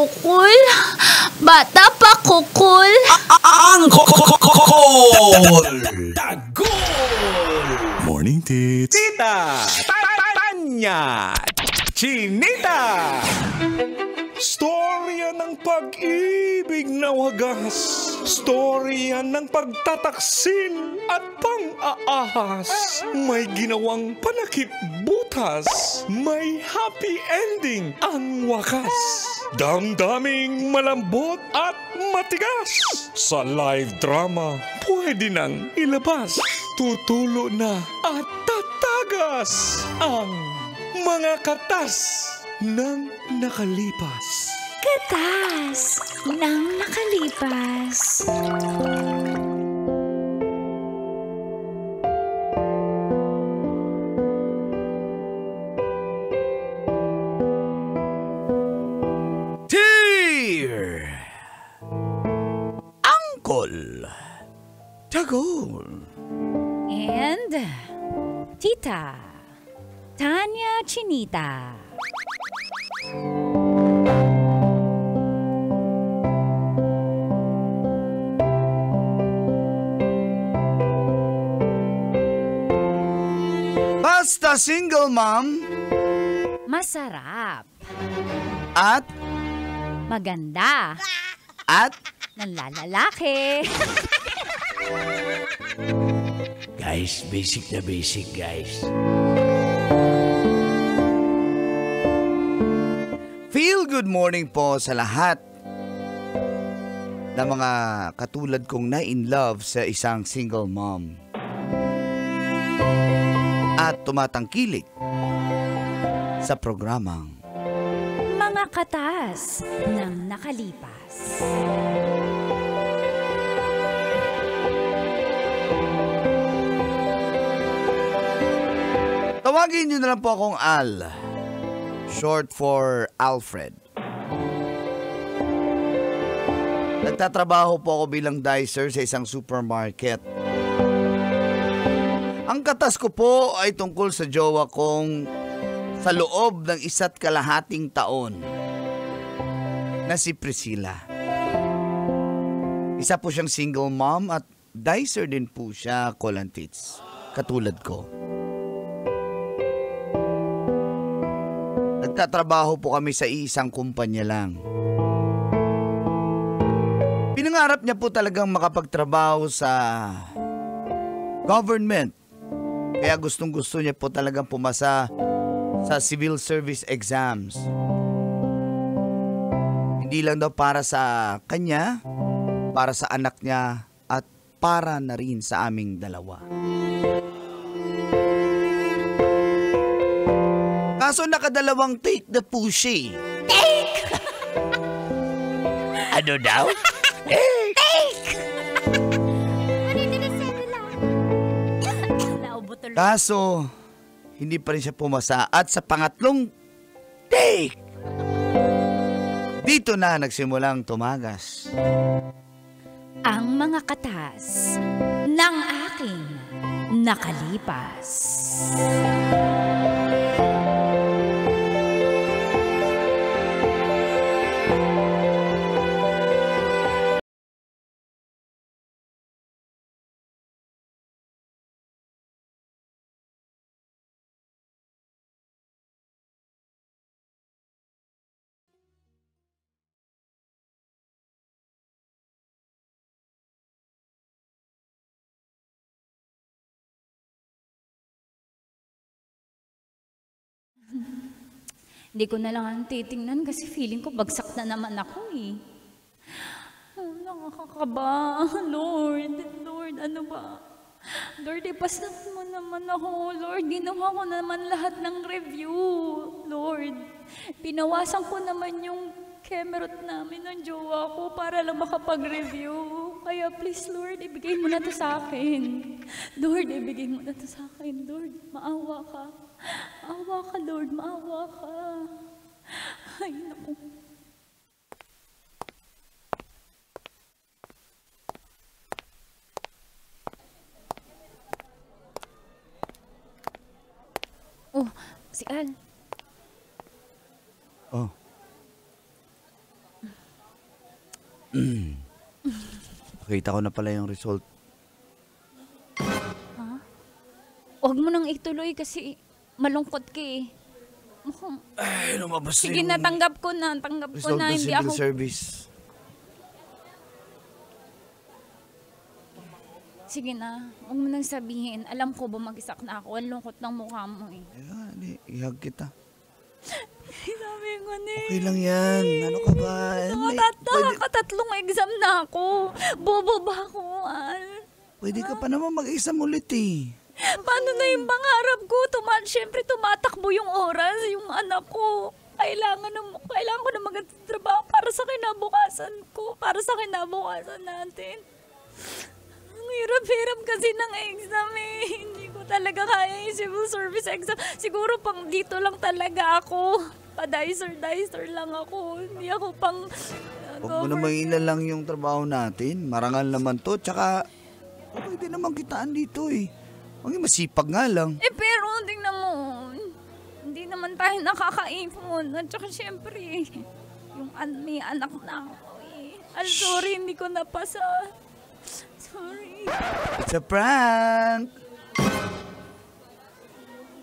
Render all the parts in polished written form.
kukul. Bata pa kukul. Ang Kokol! Morning, tits. Tita! Tanya! Chinita! Storya ng pag-ibig na wagas. Storya ng pagtataksil at pang-aahas. May ginawang panakip butas. May happy ending ang wakas. Damdaming malambot at matigas. Sa live drama, pwede nang ilabas. Tutulo na at tatagas ang mga katas ng nakalipas. Katas ng nakalipas. Dear Uncle Tagol And Tita Tanya Chinita. Basta single mom Masarap. at Maganda. Nanlalalaki. Guys, basic na basic, guys. feel good morning po sa lahat ng mga katulad kong na-in love sa isang single mom at tumatangkilik sa programang Mga katas ng nakalipas. Tawagin niyo na lang po akong Al, short for Alfred. Nagtatrabaho po ako bilang dicer sa isang supermarket. Ang katas ko po ay tungkol sa jowa kong sa loob ng 1.5 taon na si Priscilla. Isa po siyang single mom at dicer din po siya, Kolantits, katulad ko. Nagtatrabaho po kami sa isang kumpanya lang. Pinangarap niya po talagang makapagtrabaho sa government. Kaya gustong-gusto niya po talagang pumasa sa civil service exams. Hindi lang daw para sa kanya, para sa anak niya, at para na rin sa aming dalawa. Kaso nakadalawang take na po siya. Take! Ano daw? Kaso, hindi pa rin siya pumasa. At sa pangatlong take, dito na nagsimulang tumagas Ang mga katas ng aking nakalipas. Hindi ko na lang ang titingnan kasi feeling ko bagsak na naman ako eh. Nakakakaba. Lord, ano ba? Lord, ipasnak mo naman ako. Lord, ginawa ko naman lahat ng review. Lord, pinawasan ko naman yung kemerot namin ng jowa ko para lang makapag-review. Kaya please, Lord, ibigay mo na to sa akin. Lord, ibigay mo na to sa akin. Lord, maawa ka. Maawa ka, Lord. Maawa ka. Ay, naku. Oh, si Al. Oh. Nakita ko na pala yung result. Huwag mo nang ituloy kasi malungkot ka eh. Mukhang, Ay, lumabas sige na, tanggap ko na. Tanggap ko result na. ng Hindi civil ako... service. Sige na, huwag mo nang sabihin. Alam ko bumagsak na ako. Ang lungkot ng mukha mo eh. Ayan, ihag kita. Sabi ko na Okay lang yan. Ano ka ba? Nakatatlong exam na ako. Bobo ba ako, Pwede ka pa naman mag-exam ulit eh. Paano na yung pangarap ko? Siyempre tumatakbo yung oras, yung anak ko. Kailangan ko na magtrabaho para sa kinabukasan ko. Para sa kinabukasan natin. Ang hirap-hirap kasi ng exam eh. Hindi ko talaga kaya yung civil service exam. Siguro pang dito lang talaga ako. Pa-dicer lang ako. Hindi ako pang... Huwag mo naman ilalang yung trabaho natin. Marangal naman to. Tsaka, pwede naman kitaan dito eh. Ang masipag nga lang. Pero tingnan mo. Hindi naman tayo nakakaipon. At saka syempre, yung may anak na ako eh. Sorry, hindi ko napasa. Sorry. It's a prank!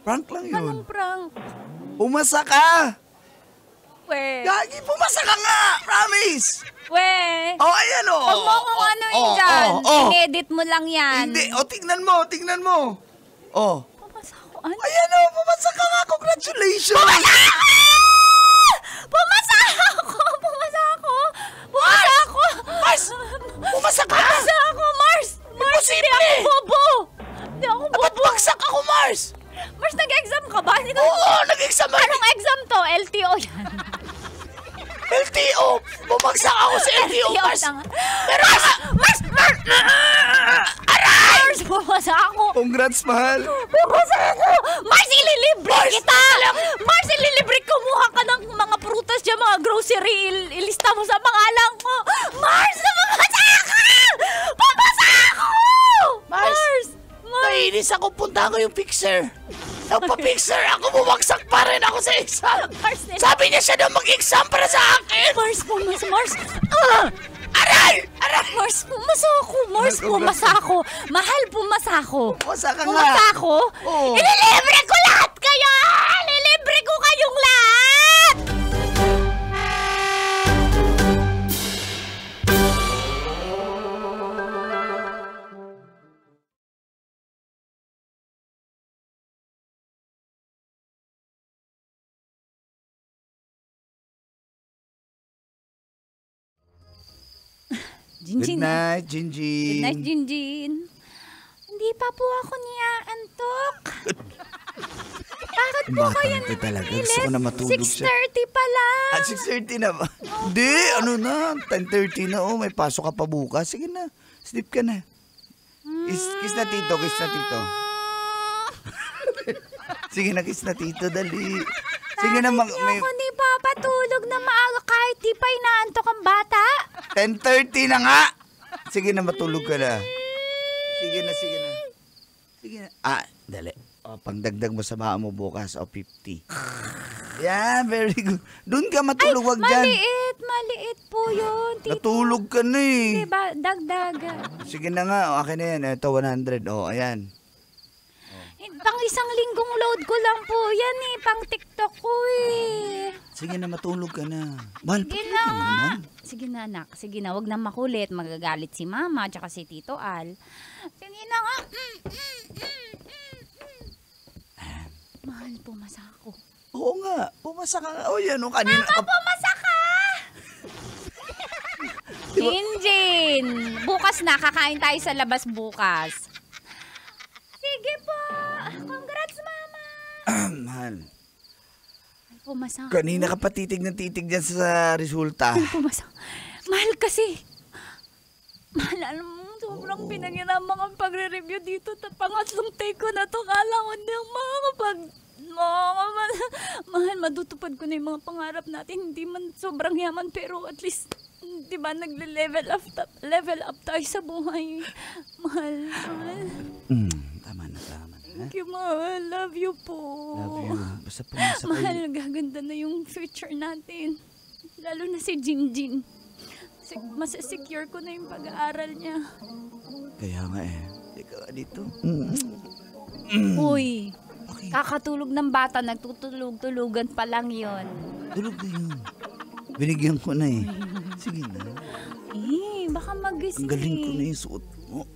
Prank lang yun. Anong prank? Pumasa ka! Gagi, pumasa ka nga! Promise! Oh, Ayan o! Huwag mo kung ano yun dyan. In-edit mo lang yan. Hindi, tingnan mo! Pumasa ako. Ayan o, pumasa ka nga! Congratulations! Pumasa ako! Mars! Pumasa ka! Pumasa ako, Mars! Imposible! Hindi ako bobo! Ba't bagsak ako, Mars? Mars, nag-exam ka ba? Oo, nag-exam ako. Anong exam to? LTO yan. LTO! Bumagsak ako sa LTO, Mars! Pero Mars! Mars! Pumasa ako! Congrats, mahal! Pumasa ako! Mars, ililibre kita! Mars, ililibre! Kumuha ka ng mga prutas dyan, mga grocery. Ilista mo sa pangalan ko. Mars! Pumasa ako! Pumasa ako! Mars! Nainis ako, punta ko yung fixer. Nagpa-fixer ako, bumagsak pa rin ako sa exam. Sabi niya siya na mag-exam para sa akin. Mars, pumasa. Mars! Aray! Mars, pumasa ako. Mars, pumasa ako. Mahal, pumasa ako. Pumasa ka nga. Pumasa ako? Oo. Ililibre ko lahat kayo! Ililibre ko kayong lahat! Good night, Jinjin. Good night, Jinjin. Hindi pa po ako niyaantok. Bakit po kayo talaga? nanilis? Gusto ko na matulog 6:30 siya. pa lang. 6:30 na ba? Hindi, 10:30 na. May pasok ka pa bukas. Sige na, sleep ka na. Kiss na tito. Sige na, kiss na tito, dali. Sige na, Bakit niyo ako di papatulog na maaga kahit di pa inaantok ang bata? 10:30 na nga. Sige na, matulog ka na. Sige na. Dali. Pangdagdag mo sa baka mo bukas, 50. Yan, very good. Doon ka matulog, wag dyan. Maliit po yun. Natulog ka na eh. Diba, dagdag. Sige na nga, akin na yan. Ito, 100. Ayan. Pang isang linggong load ko lang po yan eh. Pang TikTok ko eh. Sige na, matulog ka na. Mahal pa Sige ka na. naman. Sige na, anak. Sige na, wag na makulit. Magagalit si Mama at si Tito Al. Sige na nga. Mahal, pumasa ako. Oo nga, pumasa ka nga. Yan, kanina. Mama, pumasa ka! Jinjin! Bukas na, kakain tayo sa labas bukas. Sige po! Congrats, Mama! Mahal. Pumasa ako. Kanina ka pa titig dyan sa resulta. Pumasa. Mahal kasi. Mahal, alam mo, sobrang pinaghirapan ang pagre-review dito. Pangatlong take ko na to. Kala ko hindi ako mahal, madutupad ko na yung mga pangarap natin. Hindi man sobrang yaman, pero at least, di ba, nagle-level up tayo sa buhay. Mahal. Tama na. Thank you, mahal. Love you po. Love you. Basta pumasa Mahal, gaganda na yung future natin. Lalo na si Jinjin. Masasecure ko na yung pag-aaral niya. Kaya nga eh. Teka nga dito. Uy, kakatulog ng bata, nagtutulog-tulugan pa lang yon. Tulog na yun. Binigyan ko na eh. Sige na. Baka magising. Ang galing ko na yung suot mo.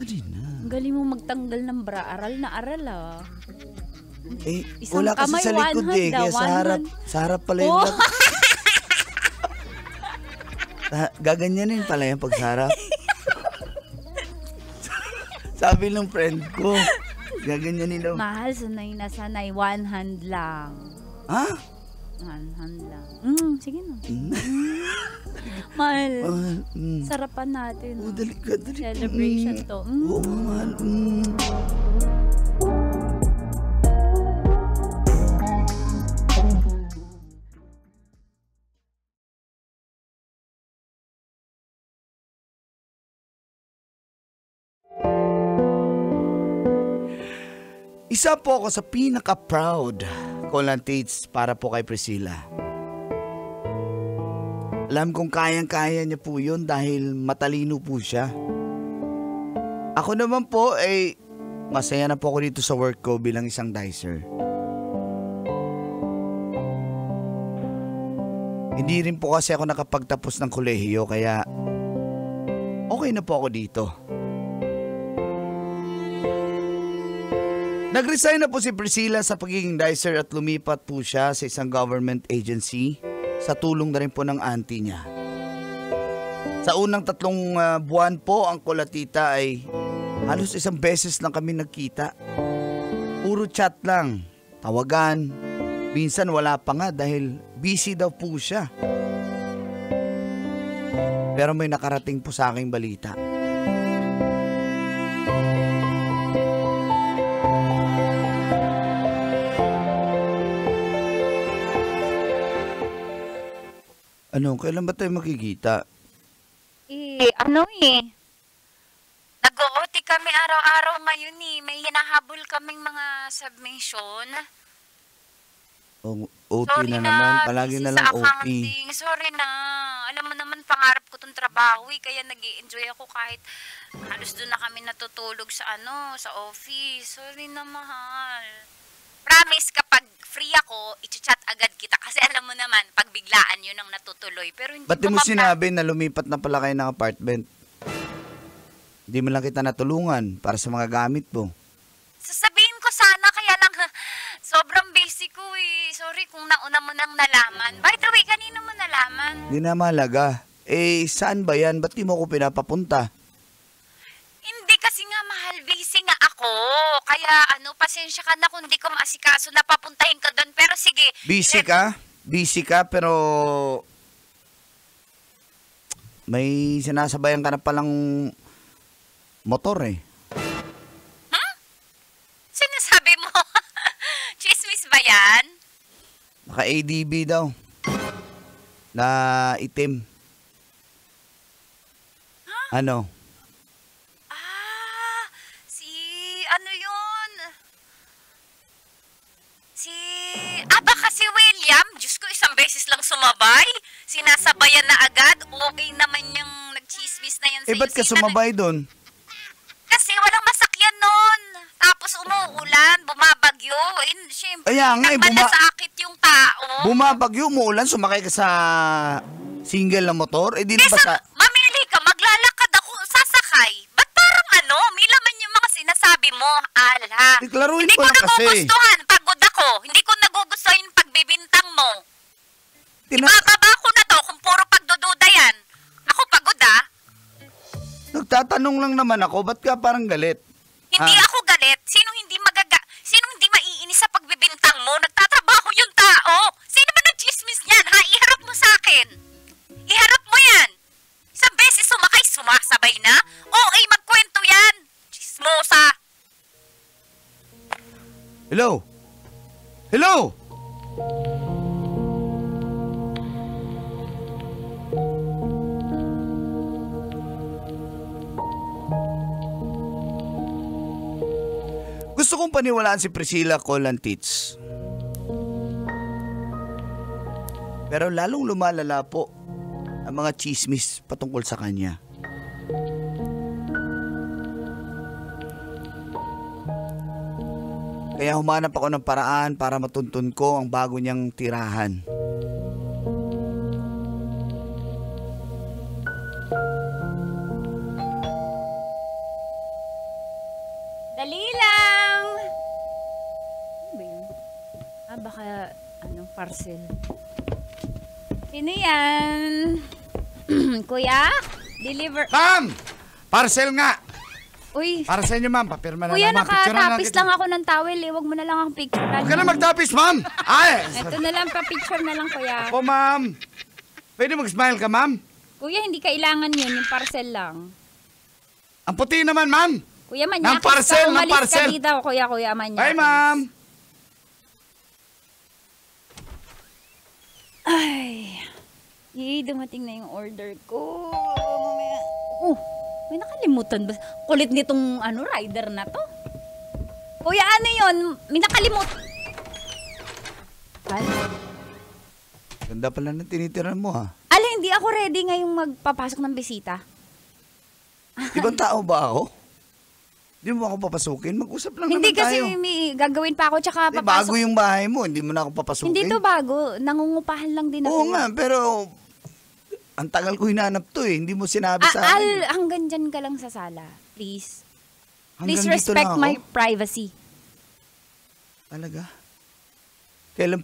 Dali na. Ang galing mo magtanggal ng bra. Aral na aral ah. Eh, Isang wala kasi kamay, sa likod one eh. hand, Kaya one hand. sa harap pala yung... Oh. Gaganyanin pala yung pagsarap. Sabi ng friend ko, gaganyanin daw. Mahal, sanay na sanay. One hand lang. Ha? One hand lang. Sige na. Mahal, sarapan natin. Oh, dali ka, dali. Celebration to. Oo, mahal. Isa po ako sa pinaka-proud Colantates para po kay Priscilla. Alam kong kayang-kaya niya po yun dahil matalino po siya. Ako naman po ay masaya na po ako dito sa work ko bilang isang dicer. Hindi rin po kasi ako nakapagtapos ng kolehiyo kaya okay na po ako dito. Nag-resign na po si Priscilla sa pagiging dicer at lumipat po siya sa isang government agency sa tulong na rin po ng auntie niya. Sa unang 3 buwan po ang Colatita ay halos 1 beses lang kami nagkita. Puro chat lang, tawagan, minsan wala pa nga dahil busy daw po siya. Pero may nakarating po sa aking balita. Ano, kailan ba tayo makikita? Nag-OT kami araw-araw ngayon eh. May hinahabol kaming mga submission. OT Sorry na naman. Palagi busy na lang sa OT. accounting. Sorry na. Alam mo naman, pangarap ko tong trabaho eh. Kaya nag-i-enjoy ako kahit halos doon na kami natutulog sa sa office. Sorry na, mahal. Promise, kapag free ako, i-chat agad kita. Kasi alam mo naman, pag biglaan yun ang natutuloy. Pero hindi Ba't di mo pa sinabi na lumipat na pala kayo ng apartment? Hindi mo lang kita natulungan para sa mga gamit mo. Sasabihin ko sana, kaya lang sobrang basic ko eh. Sorry kung nauna mo nang nalaman. By the way, kanino mo nalaman? Hindi na mahalaga. Eh, saan ba yan? Ba't di mo ko pinapapunta? Hindi kasi nga mahal, busy nga ako. Kaya pasensya ka na kung hindi ko maasikaso na papuntahin ka doon. Pero sige. Busy ka? Busy ka pero may sinasabayan ka na palang motor eh. Huh? Sinasabi mo? Chismis ba yan? Naka-ADB daw. Na itim. Huh? Ano? Baka si William, Diyos ko, 1 beses lang sumabay. Sinasabayan na agad. Okay naman yung nagchismis na yan sa'yo. Ba't ka sumabay doon? Kasi walang masakyan nun. Tapos umuulan, bumabagyo. Siyempre, Kaya nga, malasakit yung tao. Bumabagyo, umuulan, sumakay ka sa single na motor? Di na ba sa... Mamili ka, maglalakad ako, sasakay. Ba't parang may laman yung mga sinasabi mo? Ala. Iklaruin Hindi ko ko lang kasi. nagugustuhan, pagod ako. Hindi ko nagugustuhan yung pagbibintang mo. Ibababa ko na to kung puro pagdududa yan. Ako pagod Nagtatanong lang naman ako, ba't ka parang galit? Hindi ako galit. Sinong hindi maiinis sa pagbibintang mo? Nagtatrabaho yung tao. Sino ba nag-chismis niyan? Iharap mo sa akin. Iharap mo yan. 1 beses sumakay, sumasabay na. Okay, magkwento yan. Chismosa. Hello? Hello? Gusto kong paniwalaan si Priscilla Colantates. Pero lalong lumalala po ang mga chismis patungkol sa kanya. Kaya humanap ako ng paraan para matuntun ko ang bago niyang tirahan. Dali lang! Ano ba yun? Baka, parcel. Sino yan? Kuya? Deliver... Ma'am! Parcel nga! Uy, Para sa inyo, ma'am. Papirma na kuya, lang, ma'am. Picture na nakatapis kita. lang ako ng towel eh. Huwag mo na lang akong picture. Huwag ka na magtapis, ma'am! Ay! Ito na lang, pa-picture na lang, kuya. Opo, ma'am. Pwede mag-smile ka, ma'am? Kuya, hindi kailangan yun. Yung parcel lang. Ang puti naman, ma'am. Kuya, Ng manyakis parcel, ka. ng Umalis parcel. ka dito, kuya, manyakis. Ay, ma'am. Ay. Yay, dumating na yung order ko. Mamaya. May nakalimutan ba? Kulit nitong rider na to. Kuya, ano yun? May nakalimut. Ganda pala na tinitiran mo, ha? Hindi ako ready ngayong magpapasok ng bisita. Ibang tao ba ako? Hindi mo ako papasukin? Mag-usap lang Hindi naman tayo. kasi may gagawin pa ako tsaka Bago papasok. yung bahay mo, hindi mo na ako papasukin. Hindi to bago. Nangungupahan lang din ako. Oo nga, pero ang tagal ko hinanap to eh. Hindi mo sinabi sa akin. Hanggang dyan ka lang sa sala. Please. Hanggang Please dito respect lang ako? my privacy. Talaga? Kailan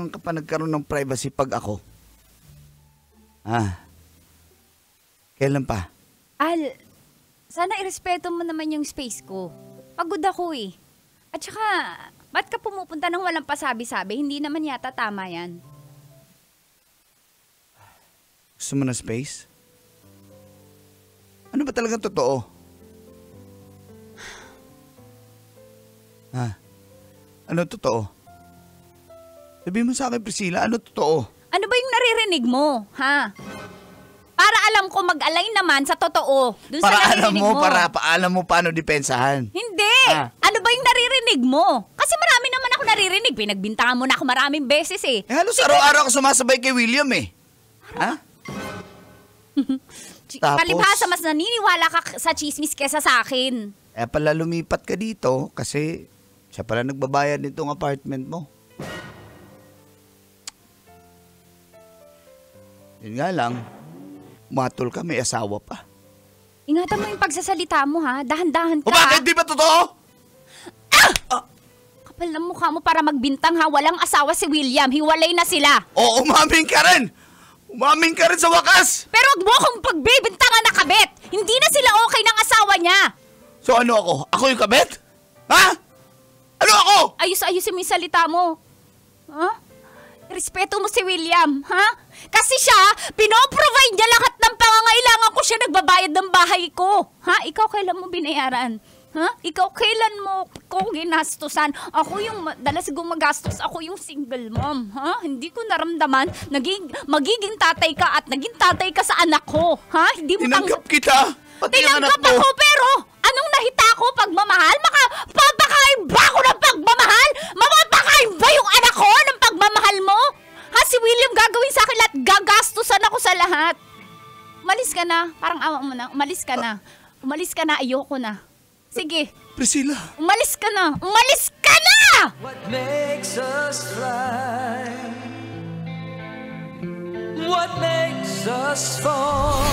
ka pa nagkaroon ng privacy pag ako? Kailan pa? Sana irespeto mo naman yung space ko. Pagod ako eh. At saka, ba't ka pumupunta ng walang pasabi-sabi? Hindi naman yata tama yan. Gusto mo na space? Ano ba talagang totoo? Ano totoo? Sabihin mo sa akin, Priscilla, ano totoo? Ano ba yung naririnig mo, ha? Para alam ko mag-align naman sa totoo. Dun Para sa alam naririnig mo, alam mo paano depensahan. Hindi! Ano ba yung naririnig mo? Kasi marami naman ako naririnig. Pinagbintangan mo na ako maraming beses eh. Halos araw-araw ako sumasabay kay William eh. Ha? Tapos? Palibhasa, mas naniniwala ka sa chismis kesa sa akin. Pala lumipat ka dito kasi siya pala nagbabayad nitong apartment mo. Yun nga lang, matol ka, may asawa pa. Ingatan mo yung pagsasalita mo ha. Dahan-dahan ka. O bakit? Di ba totoo? Kapal ng mukha mo para magbintang ha. Walang asawa si William. Hiwalay na sila. O umaming ka rin! Umaming ka rin sa wakas! Pero wag mo akong pagbibintangan na kabit. Hindi na sila okay ng asawa niya. So ano ako? Ako yung kabet? Ha? Ano ako? Ayos-ayusin mo yung salita mo. Ha? Respeto mo si William, ha? Kasi siya, pinoprovide niya lahat ng pangangailangan ko. Siya nagbabayad ng bahay ko. Ha? Ikaw kailan mo binayaran? Ha? Ikaw kailan mo ko ginastusan? Ako yung dalas gumagastos. Ako yung single mom. Ha? Hindi ko naramdaman. Magiging tatay ka at naging tatay ka sa anak ko. Ha? Hindi mo Tinanggap kita! Pati ang anak Tinanggap mo! ako pero anong nahita ko pagmamahal? Papakain ba ako ng pagmamahal? Mapapakain ba yung anak ko ng pagmamahal mo? Ha, si William gagawin sa akin lahat. Gagastusan ako sa lahat. Umalis ka na. Parang awa mo na. Umalis ka na. Umalis ka na. Ayoko na. Sige. Priscilla! Umalis ka na. Umalis ka na! What makes us fly? What makes us fall?